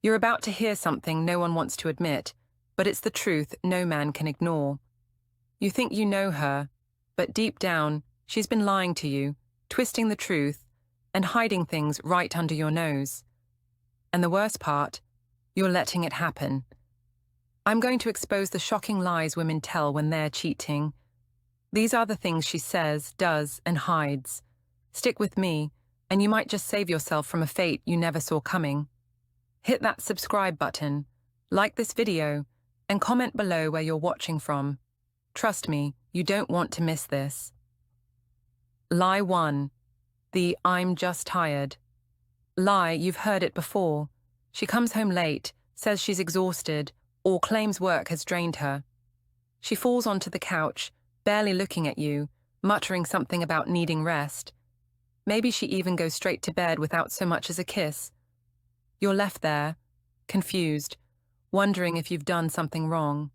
You're about to hear something no one wants to admit, but it's the truth no man can ignore. You think you know her, but deep down, she's been lying to you, twisting the truth, and hiding things right under your nose. And the worst part, you're letting it happen. I'm going to expose the shocking lies women tell when they're cheating. These are the things she says, does, and hides. Stick with me, and you might just save yourself from a fate you never saw coming. Hit that subscribe button, like this video, and comment below where you're watching from. Trust me, you don't want to miss this. Lie 1. The "I'm just tired." Lie, you've heard it before. She comes home late, says she's exhausted, or claims work has drained her. She falls onto the couch, barely looking at you, muttering something about needing rest. Maybe she even goes straight to bed without so much as a kiss. You're left there, confused, wondering if you've done something wrong.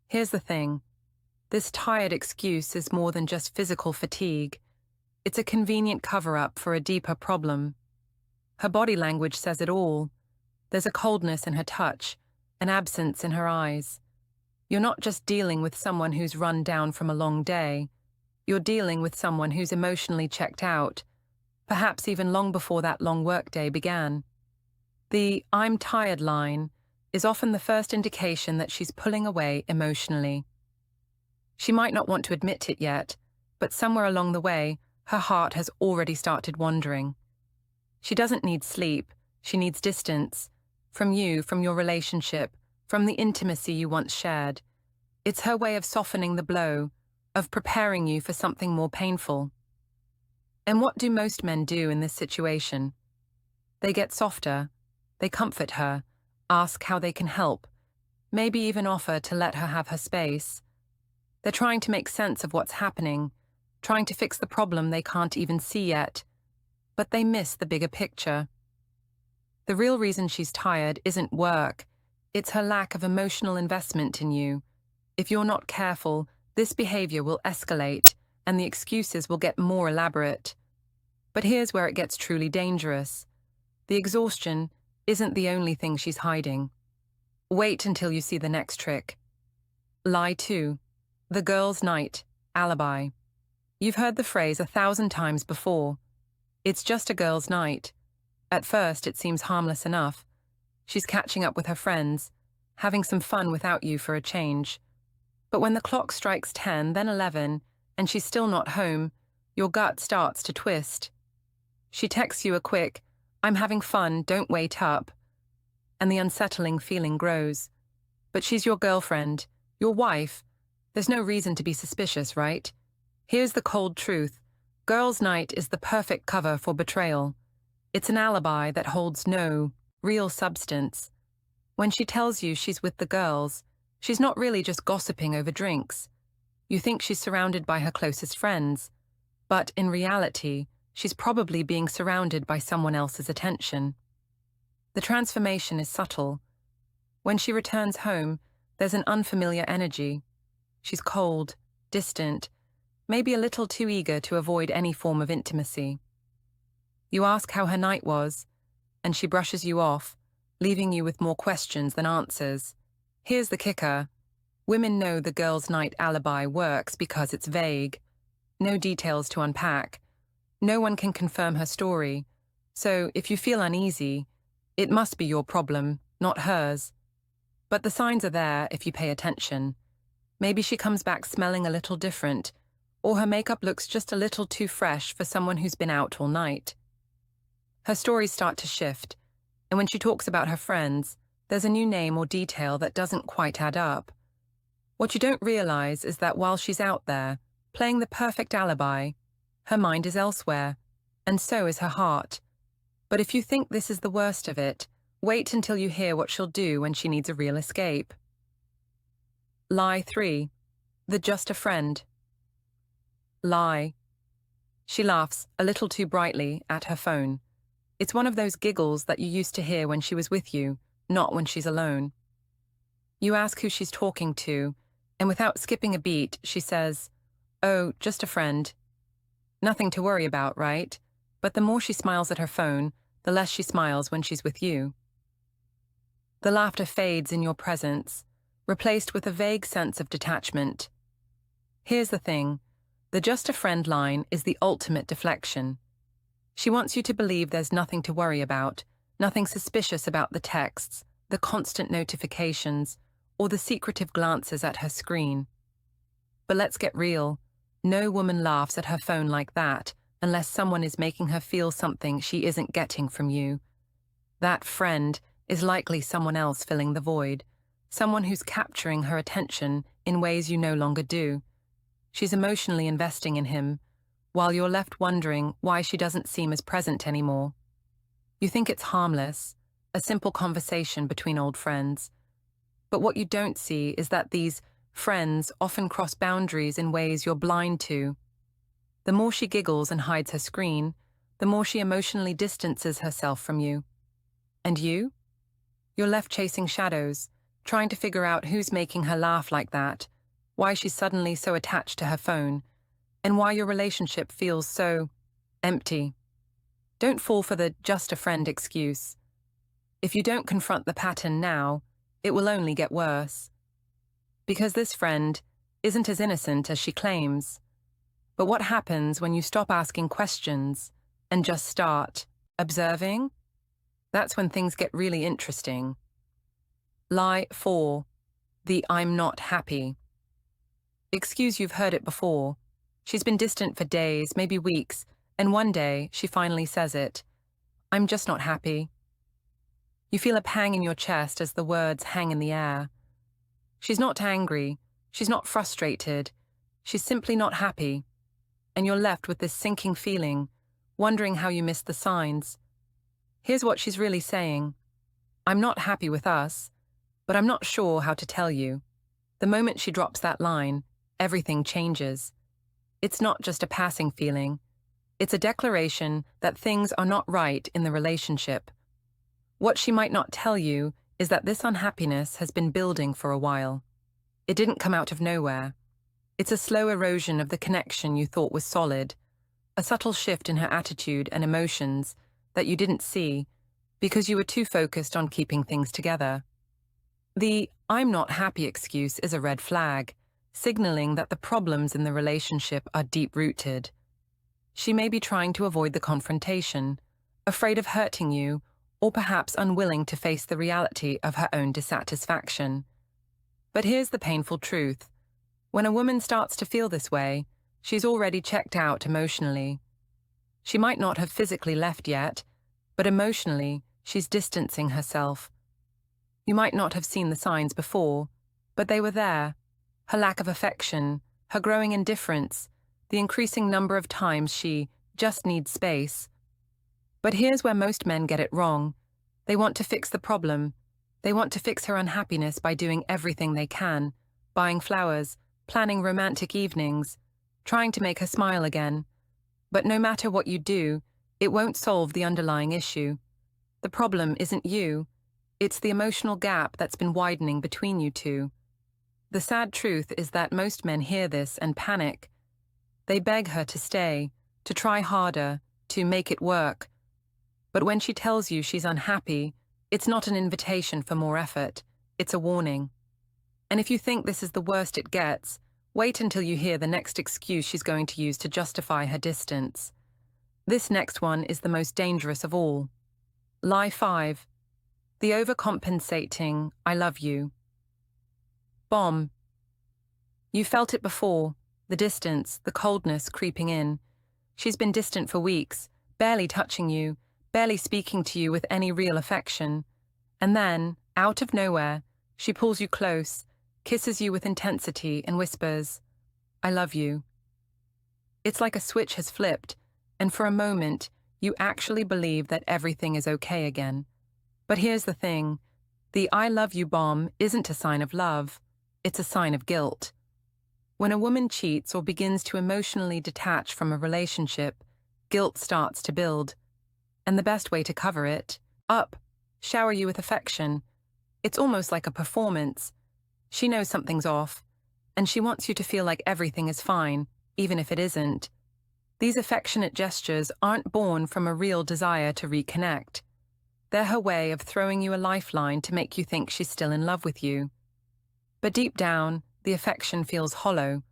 Here's the thing. This tired excuse is more than just physical fatigue. It's a convenient cover-up for a deeper problem. Her body language says it all. There's a coldness in her touch, an absence in her eyes. You're not just dealing with someone who's run down from a long day. You're dealing with someone who's emotionally checked out, perhaps even long before that long workday began. The "I'm tired" line is often the first indication that she's pulling away emotionally. She might not want to admit it yet, but somewhere along the way, her heart has already started wandering. She doesn't need sleep, she needs distance. From you, from your relationship, from the intimacy you once shared. It's her way of softening the blow, of preparing you for something more painful. And what do most men do in this situation? They get softer, they comfort her, ask how they can help, maybe even offer to let her have her space. They're trying to make sense of what's happening, trying to fix the problem they can't even see yet, but they miss the bigger picture. The real reason she's tired isn't work, it's her lack of emotional investment in you. If you're not careful, this behavior will escalate, and the excuses will get more elaborate. But here's where it gets truly dangerous. The exhaustion isn't the only thing she's hiding. Wait until you see the next trick. Lie 2. The girls' night, alibi. You've heard the phrase 1,000 times before. It's just a girls' night. At first, it seems harmless enough. She's catching up with her friends, having some fun without you for a change. But when the clock strikes 10, then 11, and she's still not home, your gut starts to twist. She texts you a quick, "I'm having fun, don't wait up." And the unsettling feeling grows. But she's your girlfriend, your wife. There's no reason to be suspicious, right? Here's the cold truth. Girls' night is the perfect cover for betrayal. It's an alibi that holds no real substance. When she tells you she's with the girls, she's not really just gossiping over drinks. You think she's surrounded by her closest friends, but in reality, she's probably being surrounded by someone else's attention. The transformation is subtle. When she returns home, there's an unfamiliar energy. She's cold, distant, maybe a little too eager to avoid any form of intimacy. You ask how her night was, and she brushes you off, leaving you with more questions than answers. Here's the kicker. Women know the girls' night alibi works because it's vague. No details to unpack. No one can confirm her story. So if you feel uneasy, it must be your problem, not hers. But the signs are there if you pay attention. Maybe she comes back smelling a little different, or her makeup looks just a little too fresh for someone who's been out all night. Her stories start to shift, and when she talks about her friends, there's a new name or detail that doesn't quite add up. What you don't realize is that while she's out there, playing the perfect alibi, her mind is elsewhere, and so is her heart. But if you think this is the worst of it, wait until you hear what she'll do when she needs a real escape. Lie 3. The just a friend. Lie. She laughs, a little too brightly, at her phone. It's one of those giggles that you used to hear when she was with you, not when she's alone. You ask who she's talking to, and without skipping a beat, she says, "Oh, just a friend." Nothing to worry about, right? But the more she smiles at her phone, the less she smiles when she's with you. The laughter fades in your presence, replaced with a vague sense of detachment. Here's the thing. The just a friend line is the ultimate deflection. She wants you to believe there's nothing to worry about, nothing suspicious about the texts, the constant notifications, or the secretive glances at her screen. But let's get real. No woman laughs at her phone like that unless someone is making her feel something she isn't getting from you. That friend is likely someone else filling the void, someone who's capturing her attention in ways you no longer do. She's emotionally investing in him, while you're left wondering why she doesn't seem as present anymore. You think it's harmless, a simple conversation between old friends. But what you don't see is that these friends often cross boundaries in ways you're blind to. The more she giggles and hides her screen, the more she emotionally distances herself from you. And you? You're left chasing shadows, trying to figure out who's making her laugh like that, why she's suddenly so attached to her phone, and why your relationship feels so empty. Don't fall for the just a friend excuse. If you don't confront the pattern now, it will only get worse. Because this friend isn't as innocent as she claims. But what happens when you stop asking questions and just start observing? That's when things get really interesting. Lie 4. The I'm not happy. Excuse, you've heard it before. She's been distant for days, maybe weeks, and one day she finally says it. I'm just not happy. You feel a pang in your chest as the words hang in the air. She's not angry. She's not frustrated. She's simply not happy. And you're left with this sinking feeling, wondering how you missed the signs. Here's what she's really saying. I'm not happy with us, but I'm not sure how to tell you. The moment she drops that line, everything changes. It's not just a passing feeling. It's a declaration that things are not right in the relationship. What she might not tell you is that this unhappiness has been building for a while. It didn't come out of nowhere. It's a slow erosion of the connection you thought was solid, a subtle shift in her attitude and emotions that you didn't see because you were too focused on keeping things together. The I'm not happy excuse is a red flag, signaling that the problems in the relationship are deep-rooted. She may be trying to avoid the confrontation, afraid of hurting you, or perhaps unwilling to face the reality of her own dissatisfaction. But here's the painful truth. When a woman starts to feel this way, she's already checked out emotionally. She might not have physically left yet, but emotionally, she's distancing herself. You might not have seen the signs before, but they were there. Her lack of affection, her growing indifference, the increasing number of times she just needs space. But here's where most men get it wrong. They want to fix the problem. They want to fix her unhappiness by doing everything they can, buying flowers, planning romantic evenings, trying to make her smile again. But no matter what you do, it won't solve the underlying issue. The problem isn't you. It's the emotional gap that's been widening between you two. The sad truth is that most men hear this and panic. They beg her to stay, to try harder, to make it work. But when she tells you she's unhappy, it's not an invitation for more effort. It's a warning. And if you think this is the worst it gets, wait until you hear the next excuse she's going to use to justify her distance. This next one is the most dangerous of all. Lie 5. The overcompensating, I love you. Bomb. You felt it before, the distance, the coldness creeping in. She's been distant for weeks, barely touching you, barely speaking to you with any real affection. And then, out of nowhere, she pulls you close, kisses you with intensity and whispers, I love you. It's like a switch has flipped, and for a moment, you actually believe that everything is okay again. But here's the thing. The I love you bomb isn't a sign of love. It's a sign of guilt. When a woman cheats or begins to emotionally detach from a relationship, guilt starts to build. And the best way to cover it, shower you with affection. It's almost like a performance. She knows something's off, and she wants you to feel like everything is fine, even if it isn't. These affectionate gestures aren't born from a real desire to reconnect. They're her way of throwing you a lifeline to make you think she's still in love with you. But deep down, the affection feels hollow.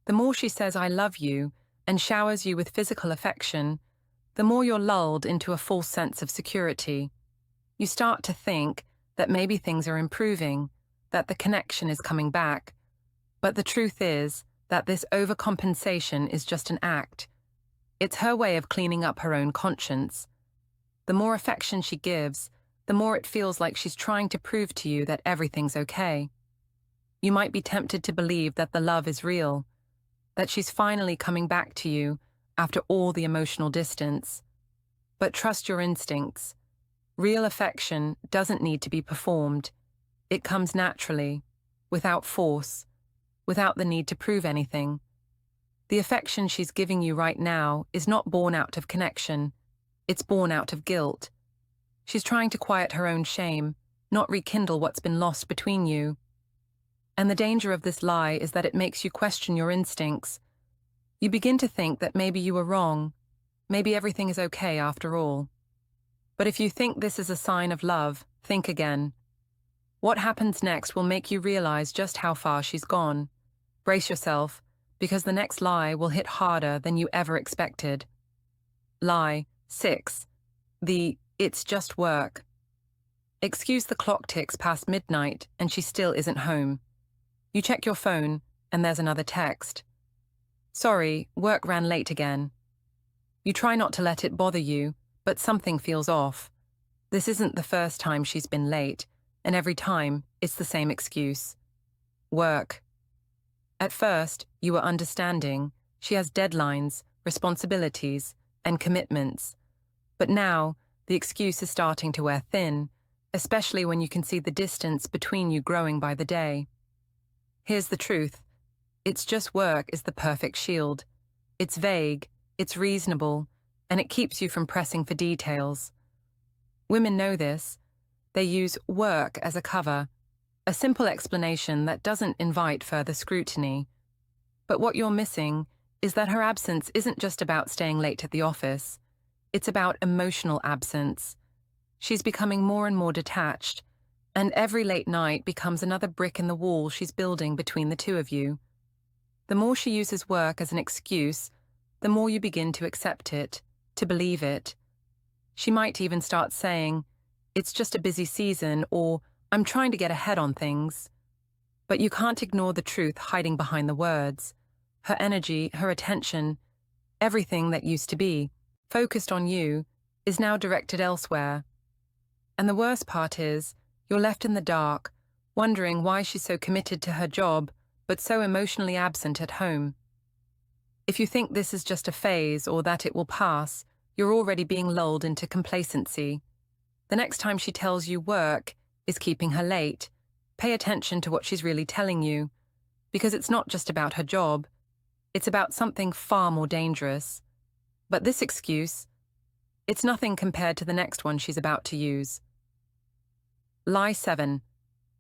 The more she says "I love you" and showers you with physical affection, the more you're lulled into a false sense of security. You start to think that maybe things are improving, that the connection is coming back. But the truth is that this overcompensation is just an act. It's her way of cleaning up her own conscience. The more affection she gives, the more it feels like she's trying to prove to you that everything's okay. You might be tempted to believe that the love is real, that she's finally coming back to you after all the emotional distance. But trust your instincts. Real affection doesn't need to be performed. It comes naturally, without force, without the need to prove anything. The affection she's giving you right now is not born out of connection. It's born out of guilt. She's trying to quiet her own shame, not rekindle what's been lost between you. And the danger of this lie is that it makes you question your instincts. You begin to think that maybe you were wrong, maybe everything is okay after all. But if you think this is a sign of love, think again. What happens next will make you realize just how far she's gone. Brace yourself, because the next lie will hit harder than you ever expected. Lie 6. It's just work. Excuse the clock ticks past midnight and she still isn't home. You check your phone and there's another text. Sorry, work ran late again. You try not to let it bother you, but something feels off. This isn't the first time she's been late, and every time it's the same excuse. Work. At first, you were understanding. She has deadlines, responsibilities, and commitments. But now, the excuse is starting to wear thin, especially when you can see the distance between you growing by the day. Here's the truth. It's just work is the perfect shield. It's vague, it's reasonable, and it keeps you from pressing for details. Women know this. They use work as a cover, a simple explanation that doesn't invite further scrutiny. But what you're missing is that her absence isn't just about staying late at the office. It's about emotional absence. She's becoming more and more detached, and every late night becomes another brick in the wall she's building between the two of you. The more she uses work as an excuse, the more you begin to accept it, to believe it. She might even start saying, "It's just a busy season," or "I'm trying to get ahead on things." But you can't ignore the truth hiding behind the words. Her energy, her attention, everything that used to be focused on you is now directed elsewhere. And the worst part is, you're left in the dark, wondering why she's so committed to her job, but so emotionally absent at home. If you think this is just a phase or that it will pass, you're already being lulled into complacency. The next time she tells you work is keeping her late, pay attention to what she's really telling you, because it's not just about her job, it's about something far more dangerous. But this excuse, it's nothing compared to the next one she's about to use. Lie 7.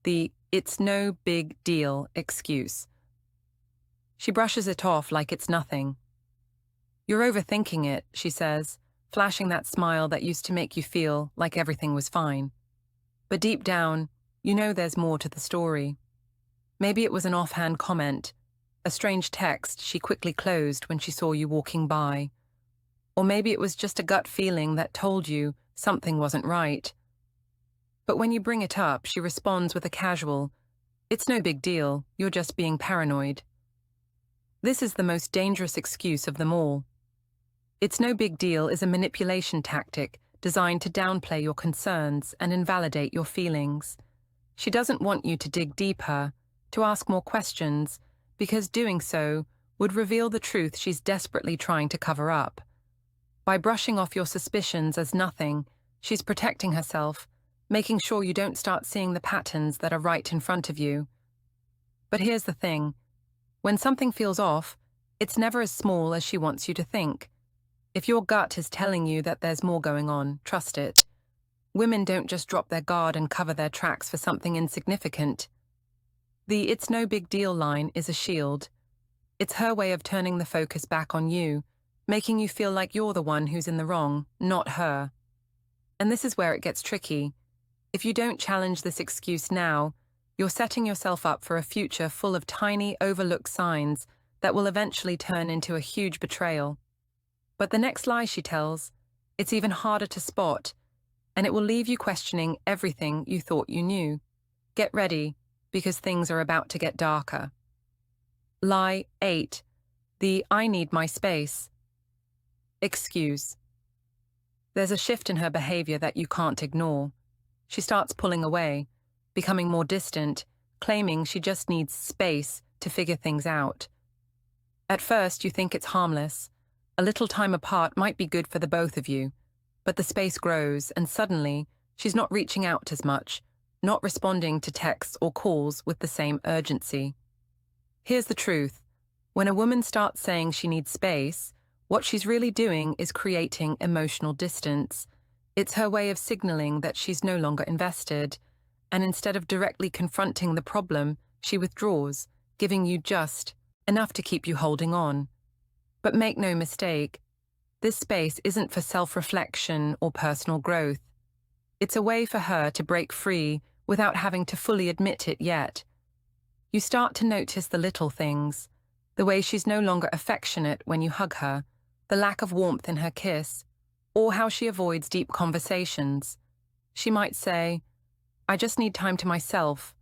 The "it's no big deal" excuse. She brushes it off like it's nothing. "You're overthinking it," she says, flashing that smile that used to make you feel like everything was fine. But deep down, you know there's more to the story. Maybe it was an offhand comment, a strange text she quickly closed when she saw you walking by. Or maybe it was just a gut feeling that told you something wasn't right. But when you bring it up, she responds with a casual, "It's no big deal, you're just being paranoid." This is the most dangerous excuse of them all. "It's no big deal" is a manipulation tactic designed to downplay your concerns and invalidate your feelings. She doesn't want you to dig deeper, to ask more questions, because doing so would reveal the truth she's desperately trying to cover up. By brushing off your suspicions as nothing, she's protecting herself, making sure you don't start seeing the patterns that are right in front of you. But here's the thing. When something feels off, it's never as small as she wants you to think. If your gut is telling you that there's more going on, trust it. Women don't just drop their guard and cover their tracks for something insignificant. The "it's no big deal" line is a shield. It's her way of turning the focus back on you, making you feel like you're the one who's in the wrong, not her. And this is where it gets tricky. If you don't challenge this excuse now, you're setting yourself up for a future full of tiny, overlooked signs that will eventually turn into a huge betrayal. But the next lie she tells, it's even harder to spot, and it will leave you questioning everything you thought you knew. Get ready, because things are about to get darker. Lie 8. The "I need my space" excuse. There's a shift in her behavior that you can't ignore. She starts pulling away, becoming more distant, claiming she just needs space to figure things out. At first, you think it's harmless. A little time apart might be good for the both of you, but the space grows, and suddenly, she's not reaching out as much, not responding to texts or calls with the same urgency. Here's the truth. When a woman starts saying she needs space, what she's really doing is creating emotional distance. It's her way of signaling that she's no longer invested, and instead of directly confronting the problem, she withdraws, giving you just enough to keep you holding on. But make no mistake, this space isn't for self-reflection or personal growth. It's a way for her to break free without having to fully admit it yet. You start to notice the little things, the way she's no longer affectionate when you hug her, the lack of warmth in her kiss, or how she avoids deep conversations. She might say, "I just need time to myself,"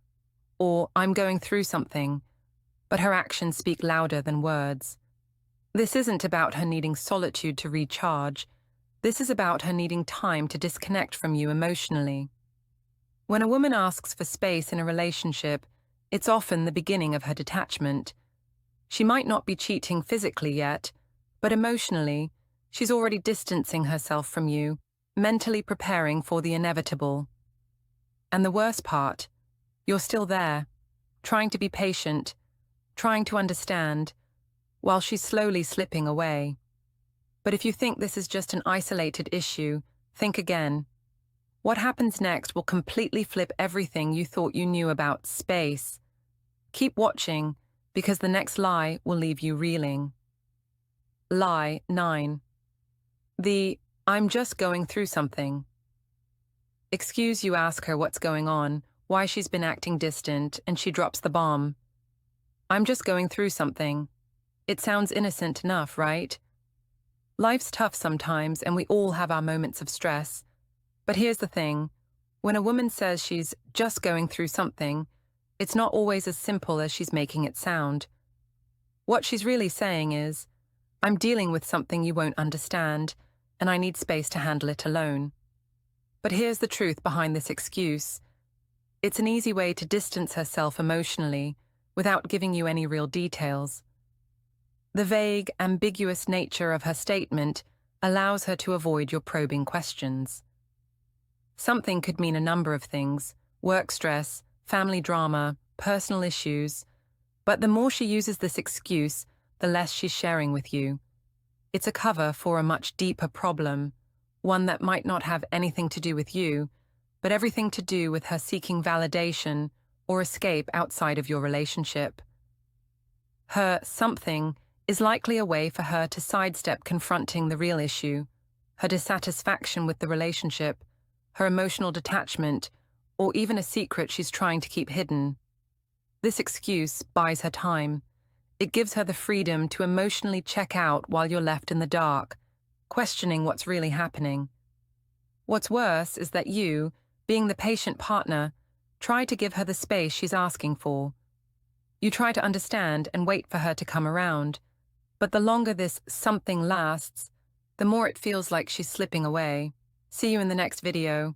or "I'm going through something," but her actions speak louder than words. This isn't about her needing solitude to recharge. This is about her needing time to disconnect from you emotionally. When a woman asks for space in a relationship, it's often the beginning of her detachment. She might not be cheating physically yet, but emotionally, she's already distancing herself from you, mentally preparing for the inevitable. And the worst part, you're still there, trying to be patient, trying to understand, while she's slowly slipping away. But if you think this is just an isolated issue, think again. What happens next will completely flip everything you thought you knew about space. Keep watching, because the next lie will leave you reeling. Lie 9. The "I'm just going through something" excuse. You ask her what's going on, why she's been acting distant, and she drops the bomb. "I'm just going through something." It sounds innocent enough, right? Life's tough sometimes, and we all have our moments of stress. But here's the thing. When a woman says she's just going through something, it's not always as simple as she's making it sound. What she's really saying is, "I'm dealing with something you won't understand, and I need space to handle it alone." But here's the truth behind this excuse. It's an easy way to distance herself emotionally without giving you any real details. The vague, ambiguous nature of her statement allows her to avoid your probing questions. Something could mean a number of things: work stress, family drama, personal issues. But the more she uses this excuse, the less she's sharing with you. It's a cover for a much deeper problem, one that might not have anything to do with you, but everything to do with her seeking validation or escape outside of your relationship. Her something is likely a way for her to sidestep confronting the real issue, her dissatisfaction with the relationship, her emotional detachment, or even a secret she's trying to keep hidden. This excuse buys her time. It gives her the freedom to emotionally check out while you're left in the dark, questioning what's really happening. What's worse is that you, being the patient partner, try to give her the space she's asking for. You try to understand and wait for her to come around, but the longer this something lasts, the more it feels like she's slipping away. See you in the next video.